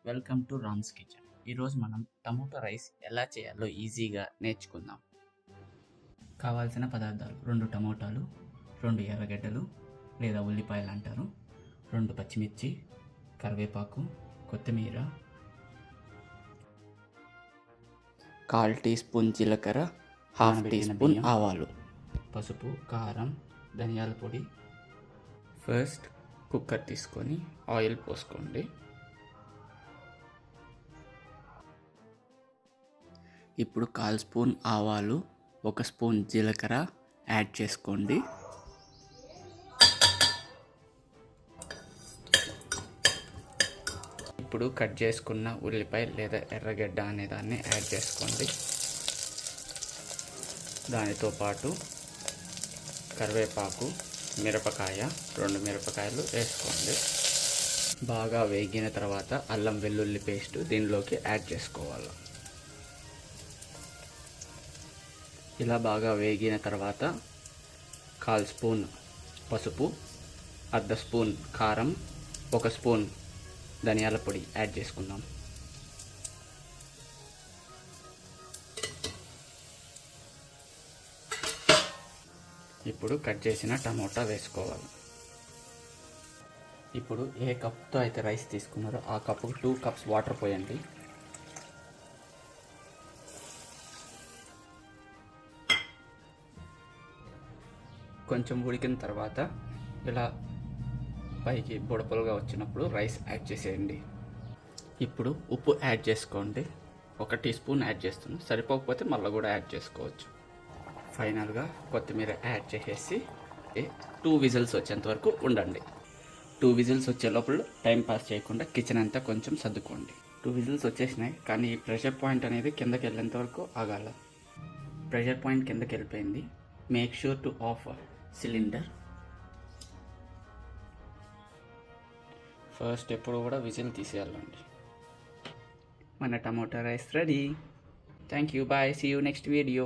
Welcome to Rams kitchen. ఈరోజు మనం tomato rice ఎలా చేయాలో ఈజీగా నేర్చుకుందాం. కావాల్సిన పదార్థాలు: 2 టమోటాలు, 2 ఎర్రగడ్డలు లేదా ఉల్లిపాయలు అంటారు, 2 పచ్చిమిర్చి, కరివేపాకు, కొత్తిమీర, 1/4 టీ స్పూన్ జీలకర్ర, 1/2 టీ స్పూన్ ఆవాలు, పసుపు, కారం, ధనియాల పొడి. ఫస్ట్ కుక్కర్ తీసుకొని ఆయిల్ పోసుకోండి. ఇప్పుడు 1/4 స్పూన్ ఆవాలు, 1 స్పూన్ జీలకర్ర యాడ్ చేసుకోండి. ఇప్పుడు కట్ చేసుకున్న ఉల్లిపాయ లేదా ఎర్రగడ్డ అనే దాన్ని యాడ్ చేసుకోండి. దానితో పాటు కరివేపాకు, మిరపకాయ, 2 మిరపకాయలు వేసుకోండి. బాగా వేగిన తర్వాత అల్లం వెల్లుల్లి పేస్ట్ దీనిలోకి యాడ్ చేసుకోవాలి. ఇలా బాగా వేగిన తర్వాత 1/4 స్పూన్ పసుపు, 1/2 స్పూన్ కారం, 1 స్పూన్ ధనియాల పొడి యాడ్ చేసుకుందాం. ఇప్పుడు కట్ చేసిన టమోటా వేసుకోవాలి. ఇప్పుడు ఏ కప్తో అయితే రైస్ తీసుకున్నారో ఆ కప్పుకు 2 కప్స్ వాటర్ పోయండి. కొంచెం ఉడికిన తర్వాత ఇలా పైకి బుడపలుగా వచ్చినప్పుడు రైస్ యాడ్ చేసేయండి. ఇప్పుడు ఉప్పు యాడ్ చేసుకోండి. 1 టీ స్పూన్ యాడ్ చేస్తున్నాను, సరిపోకపోతే మళ్ళీ కూడా యాడ్ చేసుకోవచ్చు. ఫైనల్గా కొత్తిమీర యాడ్ చేసేసి 2 విజిల్స్ వచ్చేంత వరకు ఉండండి. 2 విజిల్స్ వచ్చే లోపల టైం పాస్ చేయకుండా కిచెన్ అంతా కొంచెం సర్దుకోండి. 2 విజిల్స్ వచ్చేసినాయి, కానీ ఈ ప్రెషర్ పాయింట్ అనేది కిందకి వెళ్ళేంత వరకు ఆగాల. ప్రెషర్ పాయింట్ కిందకి వెళ్ళిపోయింది. Make sure to off cylinder. First ఎప్పుడు కూడా విజిల్ తీసేయాలండి. మన tomato rice ready. Thank you, bye, see you next video.